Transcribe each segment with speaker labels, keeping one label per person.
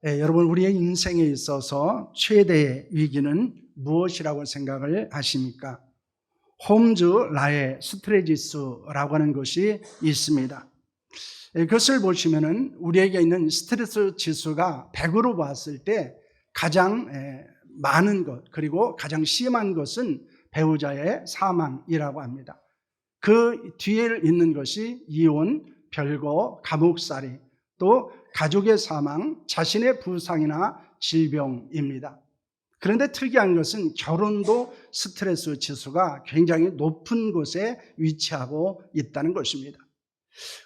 Speaker 1: 여러분, 우리의 인생에 있어서 최대의 위기는 무엇이라고 생각을 하십니까? 홈즈 라의 스트레스지수라고 하는 것이 있습니다. 그것을 보시면은 우리에게 있는 스트레스 지수가 100으로 봤을 때 가장 많은 것, 그리고 가장 심한 것은 배우자의 사망이라고 합니다. 그 뒤에 있는 것이 이혼, 별거, 감옥살이, 또 가족의 사망, 자신의 부상이나 질병입니다. 그런데 특이한 것은 결혼도 스트레스 지수가 굉장히 높은 곳에 위치하고 있다는 것입니다.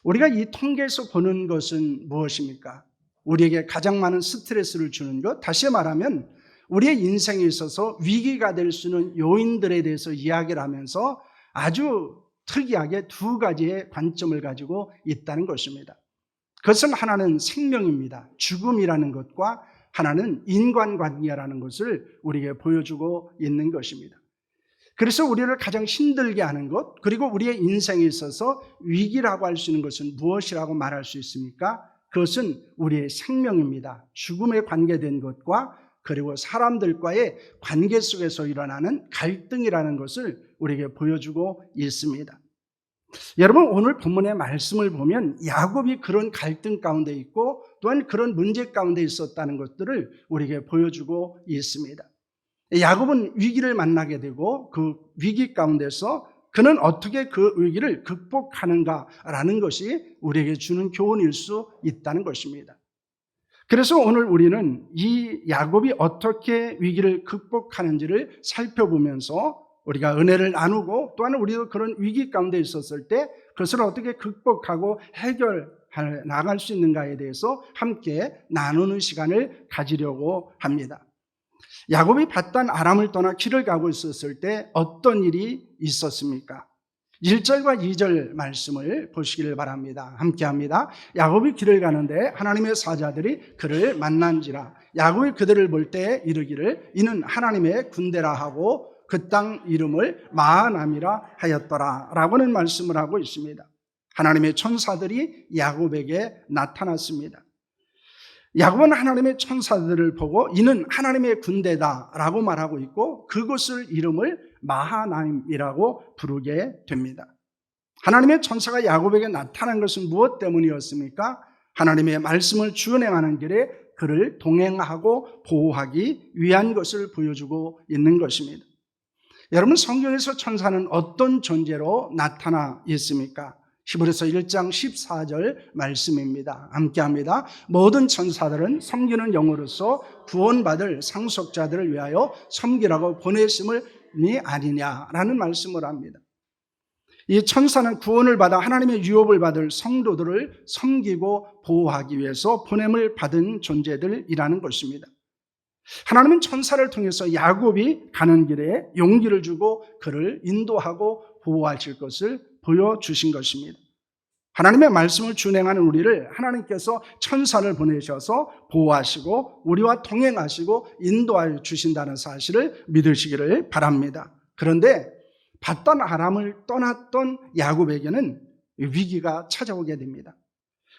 Speaker 1: 우리가 이 통계에서 보는 것은 무엇입니까? 우리에게 가장 많은 스트레스를 주는 것, 다시 말하면 우리의 인생에 있어서 위기가 될 수 있는 요인들에 대해서 이야기를 하면서 아주 특이하게 두 가지의 관점을 가지고 있다는 것입니다. 그것은 하나는 생명입니다. 죽음이라는 것과 하나는 인간관계라는 것을 우리에게 보여주고 있는 것입니다. 그래서 우리를 가장 힘들게 하는 것, 그리고 우리의 인생에 있어서 위기라고 할 수 있는 것은 무엇이라고 말할 수 있습니까? 그것은 우리의 생명입니다. 죽음에 관계된 것과 그리고 사람들과의 관계 속에서 일어나는 갈등이라는 것을 우리에게 보여주고 있습니다. 여러분, 오늘 본문의 말씀을 보면 야곱이 그런 갈등 가운데 있고 또한 그런 문제 가운데 있었다는 것들을 우리에게 보여주고 있습니다. 야곱은 위기를 만나게 되고 그 위기 가운데서 그는 어떻게 그 위기를 극복하는가라는 것이 우리에게 주는 교훈일 수 있다는 것입니다. 그래서 오늘 우리는 이 야곱이 어떻게 위기를 극복하는지를 살펴보면서 우리가 은혜를 나누고 또한 우리도 그런 위기 가운데 있었을 때 그것을 어떻게 극복하고 해결해 나갈 수 있는가에 대해서 함께 나누는 시간을 가지려고 합니다. 야곱이 밧단 아람을 떠나 길을 가고 있었을 때 어떤 일이 있었습니까? 1절과 2절 말씀을 보시기를 바랍니다. 함께합니다. 야곱이 길을 가는데 하나님의 사자들이 그를 만난지라. 야곱이 그들을 볼 때 이르기를 이는 하나님의 군대라 하고 그 땅 이름을 마하남이라 하였더라 라고는 말씀을 하고 있습니다. 하나님의 천사들이 야곱에게 나타났습니다. 야곱은 하나님의 천사들을 보고 이는 하나님의 군대다 라고 말하고 있고 그곳을 이름을 마하나임이라고 부르게 됩니다. 하나님의 천사가 야곱에게 나타난 것은 무엇 때문이었습니까? 하나님의 말씀을 준행하는 길에 그를 동행하고 보호하기 위한 것을 보여주고 있는 것입니다. 여러분, 성경에서 천사는 어떤 존재로 나타나 있습니까? 히브리서 1장 14절 말씀입니다. 함께합니다. 모든 천사들은 섬기는 영으로서 구원받을 상속자들을 위하여 섬기라고 보내심이 아니냐라는 말씀을 합니다. 이 천사는 구원을 받아 하나님의 유업을 받을 성도들을 섬기고 보호하기 위해서 보냄을 받은 존재들이라는 것입니다. 하나님은 천사를 통해서 야곱이 가는 길에 용기를 주고 그를 인도하고 보호하실 것을 보여주신 것입니다. 하나님의 말씀을 준행하는 우리를 하나님께서 천사를 보내셔서 보호하시고 우리와 동행하시고 인도하여 주신다는 사실을 믿으시기를 바랍니다. 그런데 밧단 아람을 떠났던 야곱에게는 위기가 찾아오게 됩니다.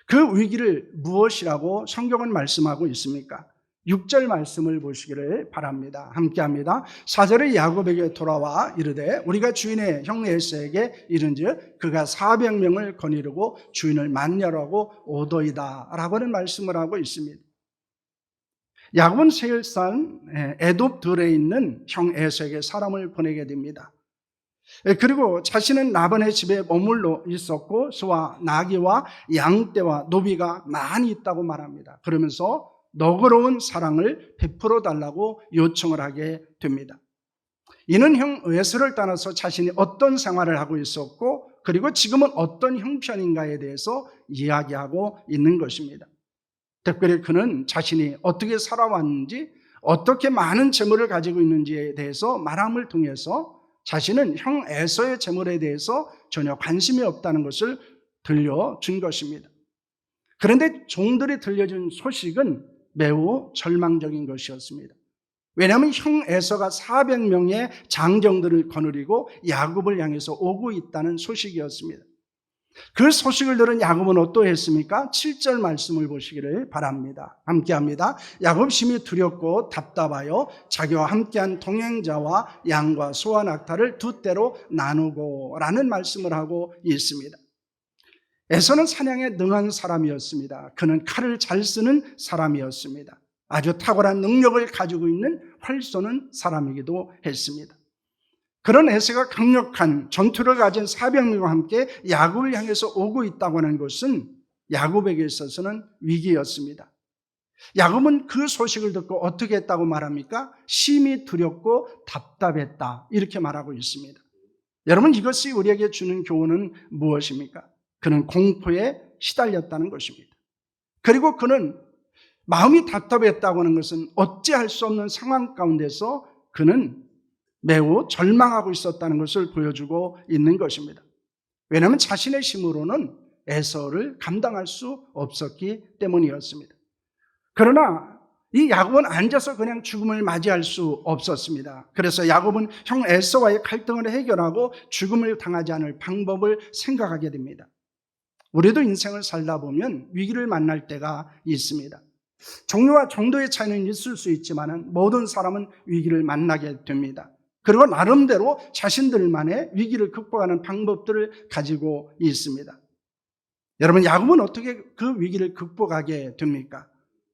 Speaker 1: 그 위기를 무엇이라고 성경은 말씀하고 있습니까? 6절 말씀을 보시기를 바랍니다. 함께합니다. 4절에 야곱에게 돌아와 이르되 우리가 주인의 형 에서에게 이른즉 그가 400명을 거느리고 주인을 만멸하고 오더이다 라고는 말씀을 하고 있습니다. 야곱은 세일산 에돔들에 있는 형 에서에게 사람을 보내게 됩니다. 그리고 자신은 라반의 집에 머물러 있었고 소와 나귀와 양떼와 노비가 많이 있다고 말합니다. 그러면서 너그러운 사랑을 베풀어 달라고 요청을 하게 됩니다. 이는 형 에서를 따라서 자신이 어떤 생활을 하고 있었고 그리고 지금은 어떤 형편인가에 대해서 이야기하고 있는 것입니다. 특별히 그는 자신이 어떻게 살아왔는지 어떻게 많은 재물을 가지고 있는지에 대해서 말함을 통해서 자신은 형 에서의 재물에 대해서 전혀 관심이 없다는 것을 들려준 것입니다. 그런데 종들이 들려준 소식은 매우 절망적인 것이었습니다. 왜냐하면 형 에서가 400명의 장정들을 거느리고 야곱을 향해서 오고 있다는 소식이었습니다. 그 소식을 들은 야곱은 어떠했습니까? 7절 말씀을 보시기를 바랍니다. 함께합니다. 야곱 심히 두렵고 답답하여 자기와 함께한 동행자와 양과 소와 낙타를 두 떼로 나누고 라는 말씀을 하고 있습니다. 에서는 사냥에 능한 사람이었습니다. 그는 칼을 잘 쓰는 사람이었습니다. 아주 탁월한 능력을 가지고 있는 활 쏘는 사람이기도 했습니다. 그런 에서가 강력한 전투를 가진 사병들과 함께 야곱을 향해서 오고 있다고 하는 것은 야곱에게 있어서는 위기였습니다. 야곱은 그 소식을 듣고 어떻게 했다고 말합니까? 심히 두렵고 답답했다, 이렇게 말하고 있습니다. 여러분, 이것이 우리에게 주는 교훈은 무엇입니까? 그는 공포에 시달렸다는 것입니다. 그리고 그는 마음이 답답했다고 하는 것은 어찌할 수 없는 상황 가운데서 그는 매우 절망하고 있었다는 것을 보여주고 있는 것입니다. 왜냐하면 자신의 힘으로는 에서를 감당할 수 없었기 때문이었습니다. 그러나 이 야곱은 앉아서 그냥 죽음을 맞이할 수 없었습니다. 그래서 야곱은 형 에서와의 갈등을 해결하고 죽음을 당하지 않을 방법을 생각하게 됩니다. 우리도 인생을 살다 보면 위기를 만날 때가 있습니다. 종류와 정도의 차이는 있을 수 있지만 모든 사람은 위기를 만나게 됩니다. 그리고 나름대로 자신들만의 위기를 극복하는 방법들을 가지고 있습니다. 여러분, 야곱은 어떻게 그 위기를 극복하게 됩니까?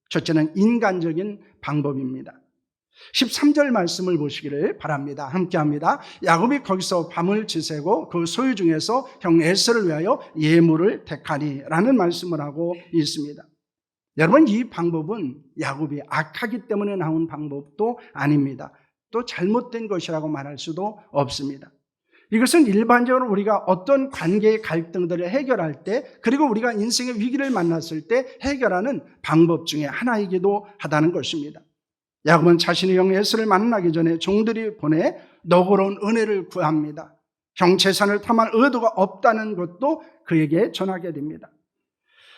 Speaker 1: 첫째는 인간적인 방법입니다. 13절 말씀을 보시기를 바랍니다. 함께합니다. 야곱이 거기서 밤을 지새고 그 소유 중에서 형 에서를 위하여 예물을 택하니 라는 말씀을 하고 있습니다. 여러분, 이 방법은 야곱이 악하기 때문에 나온 방법도 아닙니다. 또 잘못된 것이라고 말할 수도 없습니다. 이것은 일반적으로 우리가 어떤 관계의 갈등들을 해결할 때, 그리고 우리가 인생의 위기를 만났을 때 해결하는 방법 중에 하나이기도 하다는 것입니다. 야곱은 자신의 형 에서를 만나기 전에 종들이 보내 너그러운 은혜를 구합니다. 형 재산을 탐할 의도가 없다는 것도 그에게 전하게 됩니다.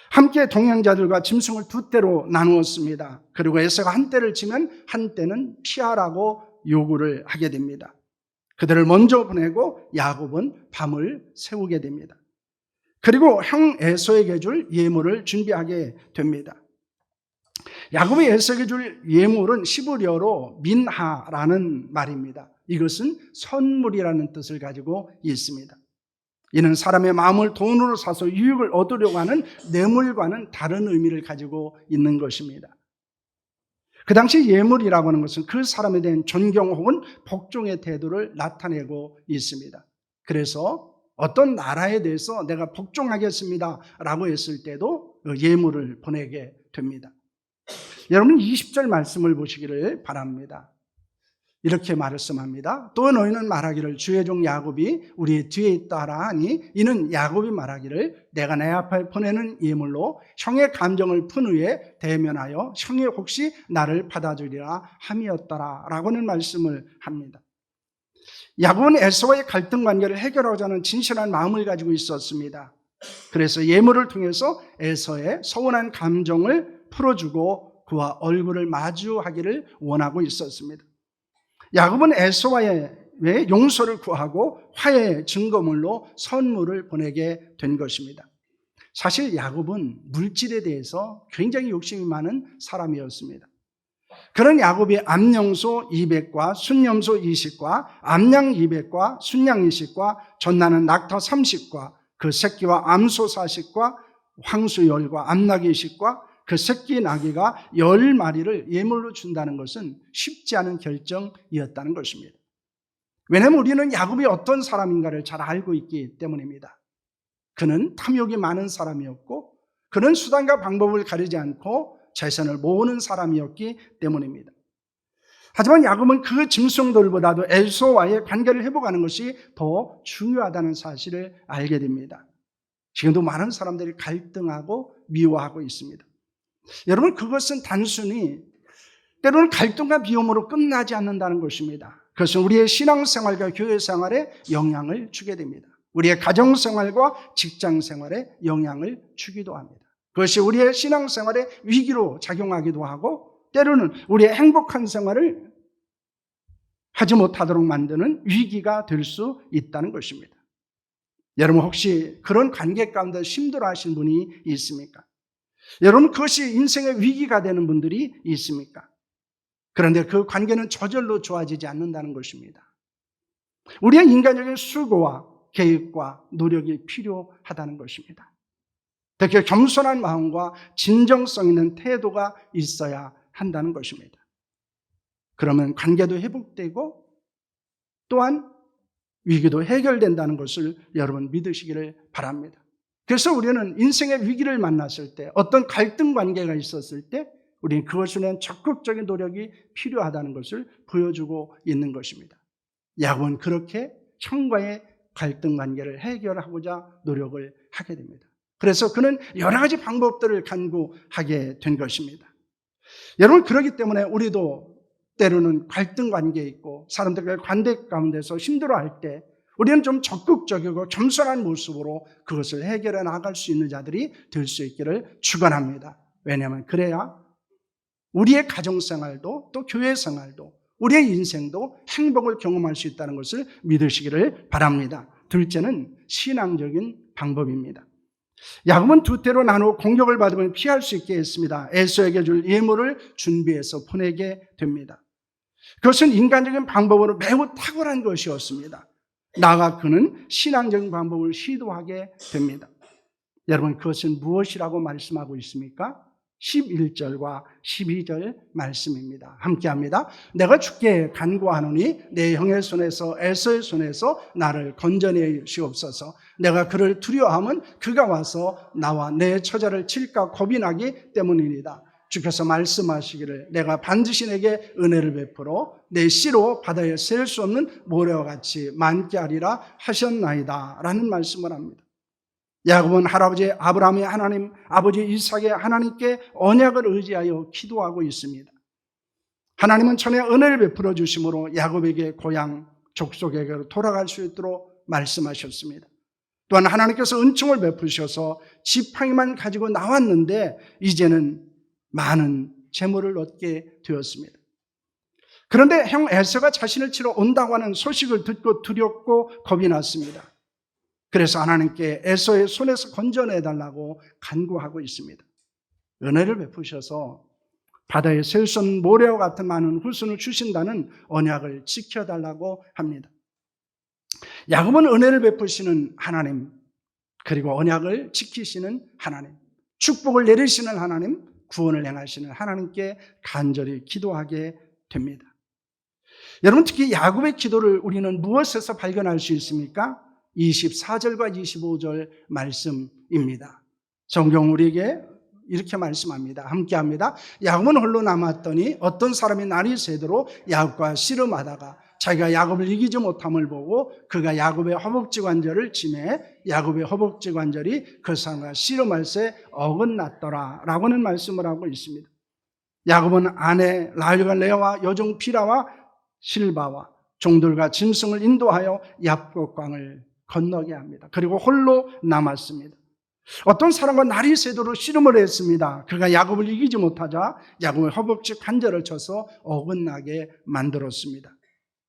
Speaker 1: 함께 동행자들과 짐승을 두 떼로 나누었습니다. 그리고 에서가 한 떼를 치면 한 떼는 피하라고 요구를 하게 됩니다. 그들을 먼저 보내고 야곱은 밤을 새우게 됩니다. 그리고 형 에서에게 줄 예물을 준비하게 됩니다. 야곱이 에서에게 줄 예물은 시브리어로 민하라는 말입니다. 이것은 선물이라는 뜻을 가지고 있습니다. 이는 사람의 마음을 돈으로 사서 유익을 얻으려고 하는 뇌물과는 다른 의미를 가지고 있는 것입니다. 그 당시 예물이라고 하는 것은 그 사람에 대한 존경 혹은 복종의 태도를 나타내고 있습니다. 그래서 어떤 나라에 대해서 내가 복종하겠습니다 라고 했을 때도 예물을 보내게 됩니다. 여러분, 20절 말씀을 보시기를 바랍니다. 이렇게 말씀합니다. 또 너희는 말하기를 주의 종 야곱이 우리의 뒤에 있다라 하니 이는 야곱이 말하기를 내가 내 앞에 보내는 예물로 형의 감정을 푼 후에 대면하여 형이 혹시 나를 받아주리라 함이었더라 라고는 말씀을 합니다. 야곱은 에서와의 갈등 관계를 해결하고자 하는 진실한 마음을 가지고 있었습니다. 그래서 예물을 통해서 에서의 서운한 감정을 풀어주고 그와 얼굴을 마주하기를 원하고 있었습니다. 야곱은 에서와의 용서를 구하고 화해의 증거물로 선물을 보내게 된 것입니다. 사실 야곱은 물질에 대해서 굉장히 욕심이 많은 사람이었습니다. 그런 야곱이 암염소 200과 순염소 20과 암양 200과 순양 20과 젖나는 낙타 30과 그 새끼와 암소 40과 황수 10과 암나귀 20과 그 새끼 나귀가 10마리를 예물로 준다는 것은 쉽지 않은 결정이었다는 것입니다. 왜냐하면 우리는 야곱이 어떤 사람인가를 잘 알고 있기 때문입니다. 그는 탐욕이 많은 사람이었고 그는 수단과 방법을 가리지 않고 재산을 모으는 사람이었기 때문입니다. 하지만 야곱은 그 짐승들보다도 에서와의 관계를 회복하는 것이 더 중요하다는 사실을 알게 됩니다. 지금도 많은 사람들이 갈등하고 미워하고 있습니다. 여러분, 그것은 단순히 때로는 갈등과 미움으로 끝나지 않는다는 것입니다. 그것은 우리의 신앙생활과 교회생활에 영향을 주게 됩니다. 우리의 가정생활과 직장생활에 영향을 주기도 합니다. 그것이 우리의 신앙생활에 위기로 작용하기도 하고 때로는 우리의 행복한 생활을 하지 못하도록 만드는 위기가 될 수 있다는 것입니다. 여러분 혹시 그런 관계 가운데 힘들어하시는 분이 있습니까? 여러분 그것이 인생의 위기가 되는 분들이 있습니까? 그런데 그 관계는 저절로 좋아지지 않는다는 것입니다. 우리의 인간적인 수고와 계획과 노력이 필요하다는 것입니다. 특히 겸손한 마음과 진정성 있는 태도가 있어야 한다는 것입니다. 그러면 관계도 회복되고 또한 위기도 해결된다는 것을 여러분 믿으시기를 바랍니다. 그래서 우리는 인생의 위기를 만났을 때, 어떤 갈등 관계가 있었을 때 우리는 그것을 위한 적극적인 노력이 필요하다는 것을 보여주고 있는 것입니다. 야곱은 그렇게 형과의 갈등 관계를 해결하고자 노력을 하게 됩니다. 그래서 그는 여러 가지 방법들을 간구하게 된 것입니다. 여러분 그렇기 때문에 우리도 때로는 갈등 관계에 있고 사람들과의 관계 가운데서 힘들어할 때 우리는 좀 적극적이고 겸손한 모습으로 그것을 해결해 나갈 수 있는 자들이 될 수 있기를 축원합니다. 왜냐하면 그래야 우리의 가정생활도 또 교회생활도 우리의 인생도 행복을 경험할 수 있다는 것을 믿으시기를 바랍니다. 둘째는 신앙적인 방법입니다. 야곱은 두 때로 나누어 공격을 받으면 피할 수 있게 했습니다. 에서에게 줄 예물을 준비해서 보내게 됩니다. 그것은 인간적인 방법으로 매우 탁월한 것이었습니다. 나아가 그는 신앙적인 방법을 시도하게 됩니다. 여러분 그것은 무엇이라고 말씀하고 있습니까? 11절과 12절 말씀입니다. 함께합니다. 내가 주께 간구하노니 내 형의 손에서 에서의 손에서 나를 건져내시옵소서. 내가 그를 두려워하면 그가 와서 나와 내 처자를 칠까 겁이 나기 때문이니다. 주께서 말씀하시기를 내가 반드시 내게 은혜를 베풀어 내 씨로 바다에 셀 수 없는 모래와 같이 많게 하리라 하셨나이다 라는 말씀을 합니다. 야곱은 할아버지 아브라함의 하나님, 아버지 이삭의 하나님께 언약을 의지하여 기도하고 있습니다. 하나님은 전에 은혜를 베풀어 주심으로 야곱에게 고향 족속에게로 돌아갈 수 있도록 말씀하셨습니다. 또한 하나님께서 은총을 베푸셔서 지팡이만 가지고 나왔는데 이제는 많은 재물을 얻게 되었습니다. 그런데 형 에서가 자신을 치러 온다고 하는 소식을 듣고 두렵고 겁이 났습니다. 그래서 하나님께 에서의 손에서 건져내달라고 간구하고 있습니다. 은혜를 베푸셔서 바다에 셀 수 없는 모래와 같은 많은 후손을 주신다는 언약을 지켜달라고 합니다. 야곱은 은혜를 베푸시는 하나님, 그리고 언약을 지키시는 하나님, 축복을 내리시는 하나님, 구원을 행하시는 하나님께 간절히 기도하게 됩니다. 여러분 특히 야곱의 기도를 우리는 무엇에서 발견할 수 있습니까? 24절과 25절 말씀입니다. 성경 우리에게 이렇게 말씀합니다. 함께합니다. 야곱은 홀로 남았더니 어떤 사람이 날이 새도록 야곱과 씨름하다가 자기가 야곱을 이기지 못함을 보고 그가 야곱의 허벅지 관절을 치매 야곱의 허벅지 관절이 그 사람과 씨름할 새 어긋났더라 라고는 말씀을 하고 있습니다. 야곱은 아내 라헬과 레아와 여종 비라와 실바와 종들과 짐승을 인도하여 야복강을 건너게 합니다. 그리고 홀로 남았습니다. 어떤 사람과 날이 새도록 씨름을 했습니다. 그가 야곱을 이기지 못하자 야곱의 허벅지 관절을 쳐서 어긋나게 만들었습니다.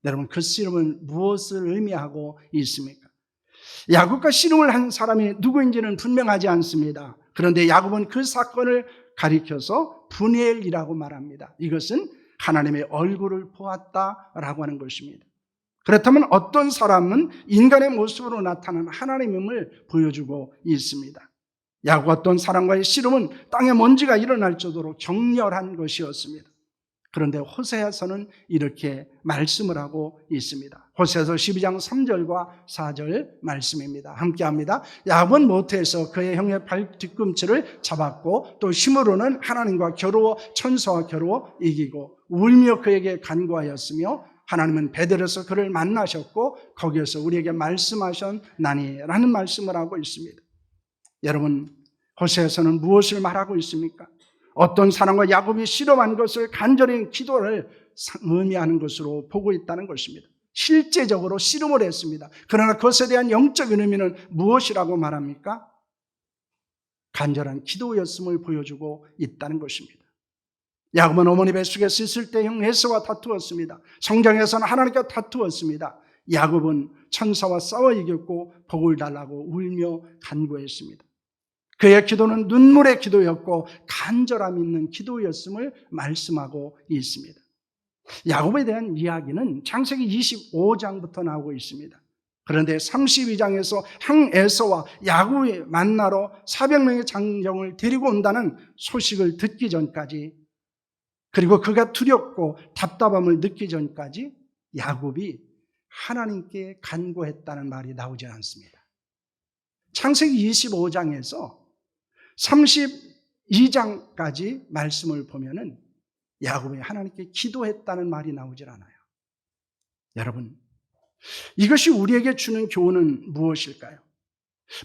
Speaker 1: 여러분 그 씨름은 무엇을 의미하고 있습니까? 야곱과 씨름을 한 사람이 누구인지는 분명하지 않습니다. 그런데 야곱은 그 사건을 가리켜서 분이엘이라고 말합니다. 이것은 하나님의 얼굴을 보았다라고 하는 것입니다. 그렇다면 어떤 사람은 인간의 모습으로 나타나는 하나님임을 보여주고 있습니다. 야곱과 어떤 사람과의 씨름은 땅에 먼지가 일어날 정도로 격렬한 것이었습니다. 그런데 호세아서는 이렇게 말씀을 하고 있습니다. 호세아서 12장 3절과 4절 말씀입니다. 함께합니다. 야곱은 모태에서 그의 형의 발 뒤꿈치를 잡았고 또 힘으로는 하나님과 겨루어 천사와 겨루어 이기고 울며 그에게 간구하였으며 하나님은 베델에서 그를 만나셨고 거기에서 우리에게 말씀하셨나니 라는 말씀을 하고 있습니다. 여러분 호세아서는 무엇을 말하고 있습니까? 어떤 사람과 야곱이 씨름한 것을 간절히 기도를 의미하는 것으로 보고 있다는 것입니다. 실제적으로 씨름을 했습니다. 그러나 그것에 대한 영적인 의미는 무엇이라고 말합니까? 간절한 기도였음을 보여주고 있다는 것입니다. 야곱은 어머니 뱃속에 있을 때 형 에서와 다투었습니다. 성장에서는 하나님과 다투었습니다. 야곱은 천사와 싸워 이겼고 복을 달라고 울며 간구했습니다. 그의 기도는 눈물의 기도였고 간절함 있는 기도였음을 말씀하고 있습니다. 야곱에 대한 이야기는 창세기 25장부터 나오고 있습니다. 그런데 32장에서 형 에서와 야곱이 만나러 400명의 장정을 데리고 온다는 소식을 듣기 전까지, 그리고 그가 두렵고 답답함을 느끼기 전까지 야곱이 하나님께 간구했다는 말이 나오지 않습니다. 창세기 25장에서 32장까지 말씀을 보면은 야곱이 하나님께 기도했다는 말이 나오질 않아요. 여러분, 이것이 우리에게 주는 교훈은 무엇일까요?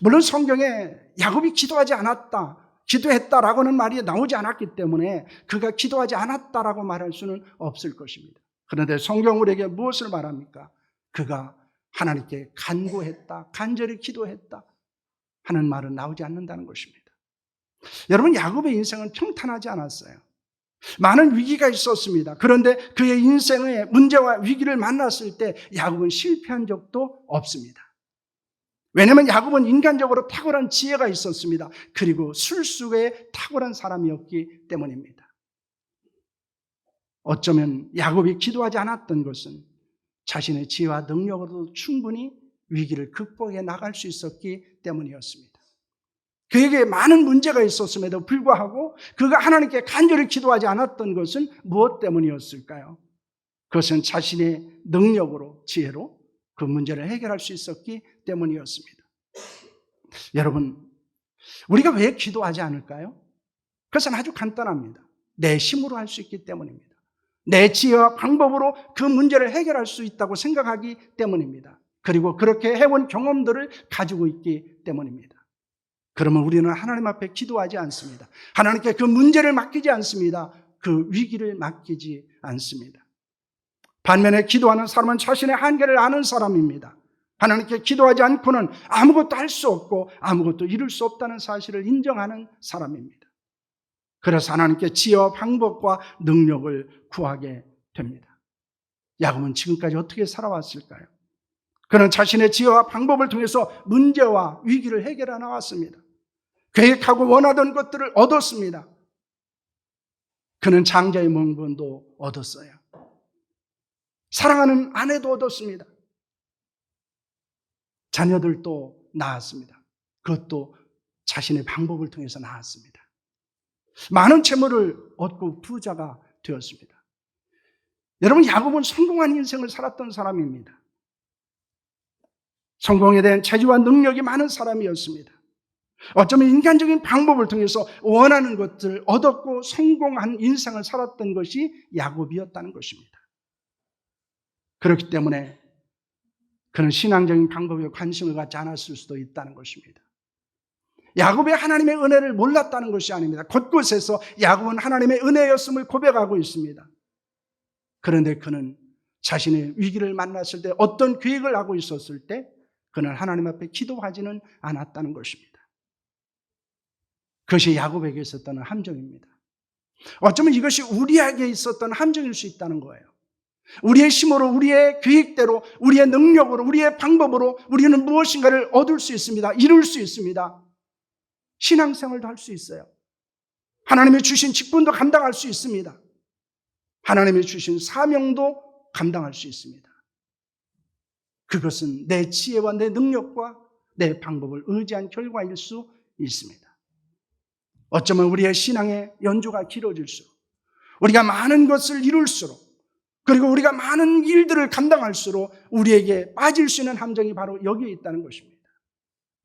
Speaker 1: 물론 성경에 야곱이 기도하지 않았다, 기도했다라고는 말이 나오지 않았기 때문에 그가 기도하지 않았다라고 말할 수는 없을 것입니다. 그런데 성경 우리에게 무엇을 말합니까? 그가 하나님께 간구했다, 간절히 기도했다 하는 말은 나오지 않는다는 것입니다. 여러분, 야곱의 인생은 평탄하지 않았어요. 많은 위기가 있었습니다. 그런데 그의 인생의 문제와 위기를 만났을 때 야곱은 실패한 적도 없습니다. 왜냐하면 야곱은 인간적으로 탁월한 지혜가 있었습니다. 그리고 술수에 탁월한 사람이었기 때문입니다. 어쩌면 야곱이 기도하지 않았던 것은 자신의 지혜와 능력으로도 충분히 위기를 극복해 나갈 수 있었기 때문이었습니다. 그에게 많은 문제가 있었음에도 불구하고 그가 하나님께 간절히 기도하지 않았던 것은 무엇 때문이었을까요? 그것은 자신의 능력으로, 지혜로 그 문제를 해결할 수 있었기 때문이었습니다. 여러분, 우리가 왜 기도하지 않을까요? 그것은 아주 간단합니다. 내 힘으로 할 수 있기 때문입니다. 내 지혜와 방법으로 그 문제를 해결할 수 있다고 생각하기 때문입니다. 그리고 그렇게 해온 경험들을 가지고 있기 때문입니다. 그러면 우리는 하나님 앞에 기도하지 않습니다. 하나님께 그 문제를 맡기지 않습니다. 그 위기를 맡기지 않습니다. 반면에 기도하는 사람은 자신의 한계를 아는 사람입니다. 하나님께 기도하지 않고는 아무것도 할 수 없고 아무것도 이룰 수 없다는 사실을 인정하는 사람입니다. 그래서 하나님께 지혜와 방법과 능력을 구하게 됩니다. 야곱은 지금까지 어떻게 살아왔을까요? 그는 자신의 지혜와 방법을 통해서 문제와 위기를 해결해 나왔습니다. 계획하고 원하던 것들을 얻었습니다. 그는 장자의 명분도 얻었어요. 사랑하는 아내도 얻었습니다. 자녀들도 낳았습니다. 그것도 자신의 방법을 통해서 낳았습니다. 많은 재물을 얻고 부자가 되었습니다. 여러분, 야곱은 성공한 인생을 살았던 사람입니다. 성공에 대한 재주와 능력이 많은 사람이었습니다. 어쩌면 인간적인 방법을 통해서 원하는 것들을 얻었고 성공한 인생을 살았던 것이 야곱이었다는 것입니다. 그렇기 때문에 그는 신앙적인 방법에 관심을 갖지 않았을 수도 있다는 것입니다. 야곱이 하나님의 은혜를 몰랐다는 것이 아닙니다. 곳곳에서 야곱은 하나님의 은혜였음을 고백하고 있습니다. 그런데 그는 자신의 위기를 만났을 때, 어떤 계획을 하고 있었을 때 그는 하나님 앞에 기도하지는 않았다는 것입니다. 그것이 야곱에게 있었던 함정입니다. 어쩌면 이것이 우리에게 있었던 함정일 수 있다는 거예요. 우리의 힘으로, 우리의 계획대로, 우리의 능력으로, 우리의 방법으로 우리는 무엇인가를 얻을 수 있습니다. 이룰 수 있습니다. 신앙생활도 할 수 있어요. 하나님이 주신 직분도 감당할 수 있습니다. 하나님이 주신 사명도 감당할 수 있습니다. 그것은 내 지혜와 내 능력과 내 방법을 의지한 결과일 수 있습니다. 어쩌면 우리의 신앙의 연주가 길어질수록, 우리가 많은 것을 이룰수록, 그리고 우리가 많은 일들을 감당할수록 우리에게 빠질 수 있는 함정이 바로 여기에 있다는 것입니다.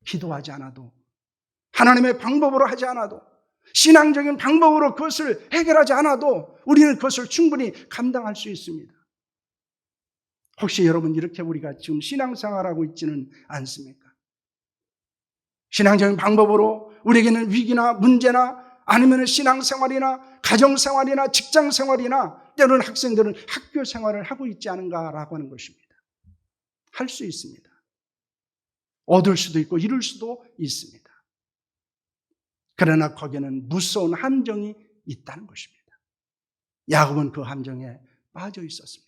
Speaker 1: 기도하지 않아도, 하나님의 방법으로 하지 않아도, 신앙적인 방법으로 그것을 해결하지 않아도 우리는 그것을 충분히 감당할 수 있습니다. 혹시 여러분, 이렇게 우리가 지금 신앙생활하고 있지는 않습니까? 신앙적인 방법으로 우리에게는 위기나 문제나 아니면 신앙생활이나 가정생활이나 직장생활이나 때로는 학생들은 학교생활을 하고 있지 않은가라고 하는 것입니다. 할 수 있습니다. 얻을 수도 있고 이룰 수도 있습니다. 그러나 거기에는 무서운 함정이 있다는 것입니다. 야곱은 그 함정에 빠져 있었습니다.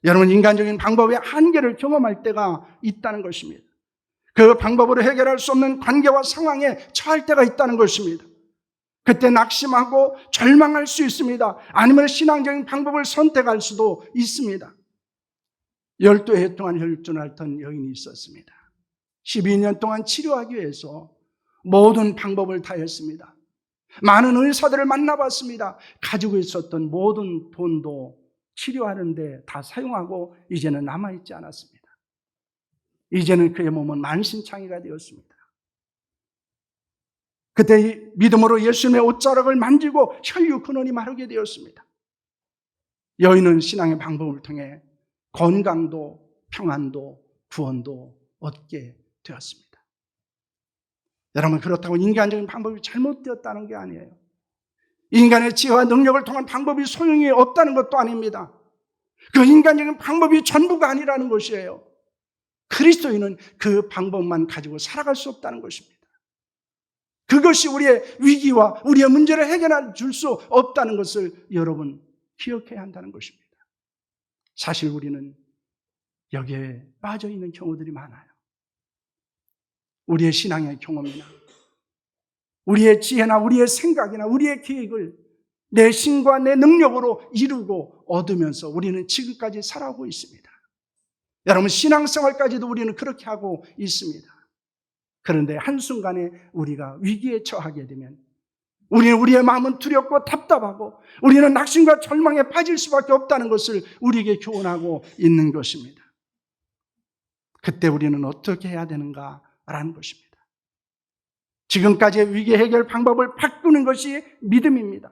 Speaker 1: 여러분, 인간적인 방법의 한계를 경험할 때가 있다는 것입니다. 그 방법으로 해결할 수 없는 관계와 상황에 처할 때가 있다는 것입니다. 그때 낙심하고 절망할 수 있습니다. 아니면 신앙적인 방법을 선택할 수도 있습니다. 12해 동안 혈증을 앓던 여인이 있었습니다. 12년 동안 치료하기 위해서 모든 방법을 다했습니다. 많은 의사들을 만나봤습니다. 가지고 있었던 모든 돈도 치료하는데 다 사용하고 이제는 남아있지 않았습니다. 이제는 그의 몸은 만신창이가 되었습니다. 그때 믿음으로 예수님의 옷자락을 만지고 혈류 근원이 마르게 되었습니다. 여인은 신앙의 방법을 통해 건강도 평안도 구원도 얻게 되었습니다. 여러분, 그렇다고 인간적인 방법이 잘못되었다는 게 아니에요. 인간의 지혜와 능력을 통한 방법이 소용이 없다는 것도 아닙니다. 그 인간적인 방법이 전부가 아니라는 것이에요. 그리스도인은 그 방법만 가지고 살아갈 수 없다는 것입니다. 그것이 우리의 위기와 우리의 문제를 해결해 줄 수 없다는 것을 여러분 기억해야 한다는 것입니다. 사실 우리는 여기에 빠져 있는 경우들이 많아요. 우리의 신앙의 경험이나 우리의 지혜나 우리의 생각이나 우리의 계획을 내 신과 내 능력으로 이루고 얻으면서 우리는 지금까지 살아오고 있습니다. 여러분, 신앙생활까지도 우리는 그렇게 하고 있습니다. 그런데 한순간에 우리가 위기에 처하게 되면 우리의 마음은 두렵고 답답하고 우리는 낙심과 절망에 빠질 수밖에 없다는 것을 우리에게 교훈하고 있는 것입니다. 그때 우리는 어떻게 해야 되는가라는 것입니다. 지금까지의 위기 해결 방법을 바꾸는 것이 믿음입니다.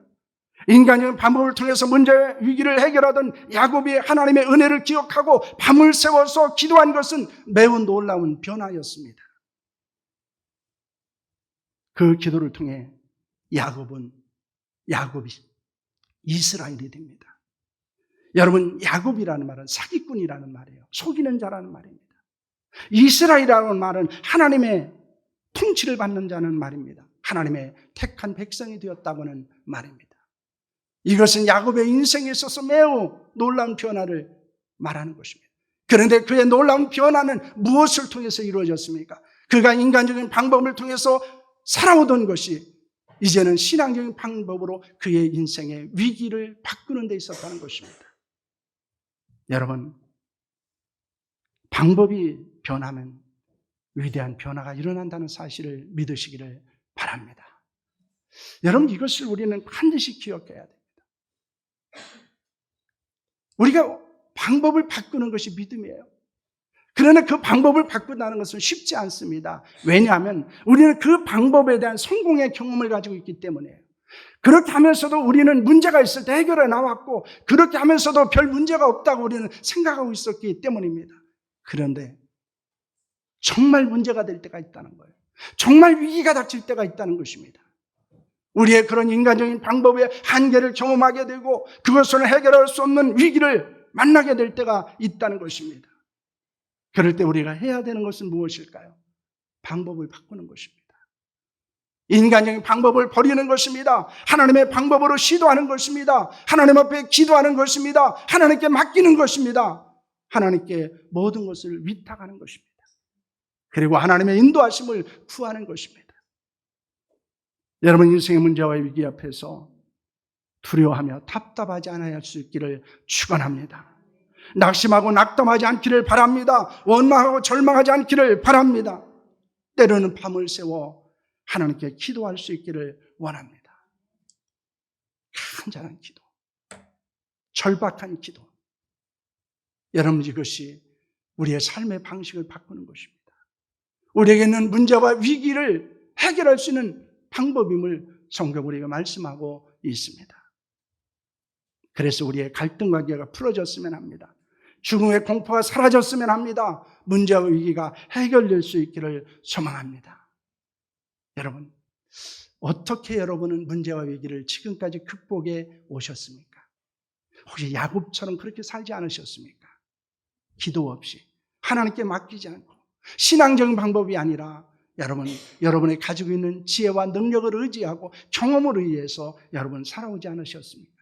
Speaker 1: 인간적인 방법을 통해서 문제의 위기를 해결하던 야곱이 하나님의 은혜를 기억하고 밤을 새워서 기도한 것은 매우 놀라운 변화였습니다. 그 기도를 통해 야곱이 이스라엘이 됩니다. 여러분, 야곱이라는 말은 사기꾼이라는 말이에요. 속이는 자라는 말입니다. 이스라엘이라는 말은 하나님의 통치를 받는 자는 말입니다. 하나님의 택한 백성이 되었다고는 말입니다. 이것은 야곱의 인생에 있어서 매우 놀라운 변화를 말하는 것입니다. 그런데 그의 놀라운 변화는 무엇을 통해서 이루어졌습니까? 그가 인간적인 방법을 통해서 살아오던 것이 이제는 신앙적인 방법으로 그의 인생의 위기를 바꾸는 데 있었다는 것입니다. 여러분, 방법이 변하면 위대한 변화가 일어난다는 사실을 믿으시기를 바랍니다. 여러분, 이것을 우리는 반드시 기억해야 됩니다. 우리가 방법을 바꾸는 것이 믿음이에요. 그러나 그 방법을 바꾼다는 것은 쉽지 않습니다. 왜냐하면 우리는 그 방법에 대한 성공의 경험을 가지고 있기 때문이에요. 그렇게 하면서도 우리는 문제가 있을 때 해결해 나왔고, 그렇게 하면서도 별 문제가 없다고 우리는 생각하고 있었기 때문입니다. 그런데 정말 문제가 될 때가 있다는 거예요. 정말 위기가 닥칠 때가 있다는 것입니다. 우리의 그런 인간적인 방법의 한계를 경험하게 되고 그것을 해결할 수 없는 위기를 만나게 될 때가 있다는 것입니다. 그럴 때 우리가 해야 되는 것은 무엇일까요? 방법을 바꾸는 것입니다. 인간적인 방법을 버리는 것입니다. 하나님의 방법으로 시도하는 것입니다. 하나님 앞에 기도하는 것입니다. 하나님께 맡기는 것입니다. 하나님께 모든 것을 위탁하는 것입니다. 그리고 하나님의 인도하심을 구하는 것입니다. 여러분, 인생의 문제와 위기 앞에서 두려워하며 답답하지 않아야 할 수 있기를 축원합니다. 낙심하고 낙담하지 않기를 바랍니다. 원망하고 절망하지 않기를 바랍니다. 때로는 밤을 새워 하나님께 기도할 수 있기를 원합니다. 간절한 기도, 절박한 기도. 여러분, 이것이 우리의 삶의 방식을 바꾸는 것입니다. 우리에게 있는 문제와 위기를 해결할 수 있는 방법임을 성경 우리가 말씀하고 있습니다. 그래서 우리의 갈등 관계가 풀어졌으면 합니다. 죽음의 공포가 사라졌으면 합니다. 문제와 위기가 해결될 수 있기를 소망합니다. 여러분, 어떻게 여러분은 문제와 위기를 지금까지 극복해 오셨습니까? 혹시 야곱처럼 그렇게 살지 않으셨습니까? 기도 없이, 하나님께 맡기지 않고, 신앙적인 방법이 아니라 여러분이 가지고 있는 지혜와 능력을 의지하고 경험을 의해서 여러분 살아오지 않으셨습니까?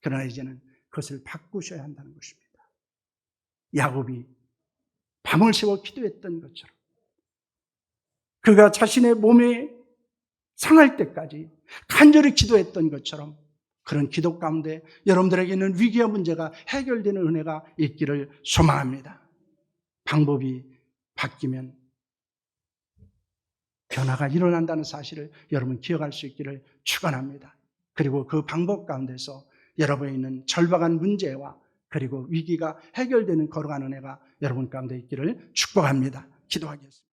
Speaker 1: 그러나 이제는 그것을 바꾸셔야 한다는 것입니다. 야곱이 밤을 새워 기도했던 것처럼 그가 자신의 몸이 상할 때까지 간절히 기도했던 것처럼 그런 기도 가운데 여러분들에게는 위기와 문제가 해결되는 은혜가 있기를 소망합니다. 방법이 바뀌면 변화가 일어난다는 사실을 여러분 기억할 수 있기를 축원합니다. 그리고 그 방법 가운데서 여러분에 있는 절박한 문제와 그리고 위기가 해결되는 걸어가는 은혜가 여러분 가운데 있기를 축복합니다. 기도하겠습니다.